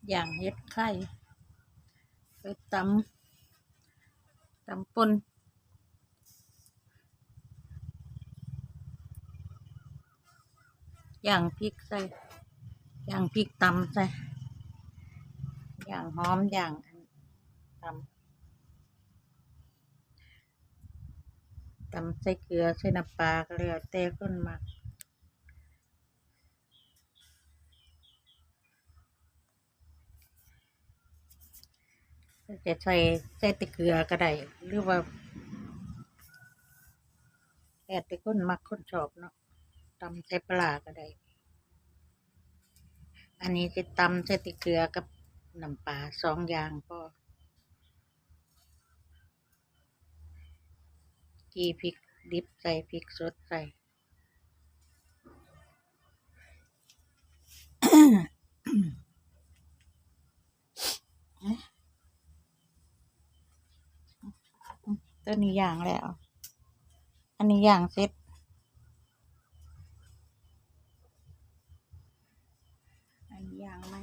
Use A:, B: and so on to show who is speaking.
A: อย่างเฮ็ดไข่ไปตำป่นอย่างพริกใส่อย่างพริกตำใส่อย่างหอมอย่างตำใส่เกลือใส่น้ำปลาก็แล้วแต่คนมักจะใส่แต่เกลือก็ได้หรือว่าแล้วแต่คนมักคนชอบเนาะตำใส่ปลาก็ได้อันนี้จะตำใส่เกลือกับน้ำปลาสองอย่างก็จีพริกดิบใส่พริกสดใส่ตัวนี้อย่างแล้วอันนี้อย่างเสร็จอันนี้อย่างไหม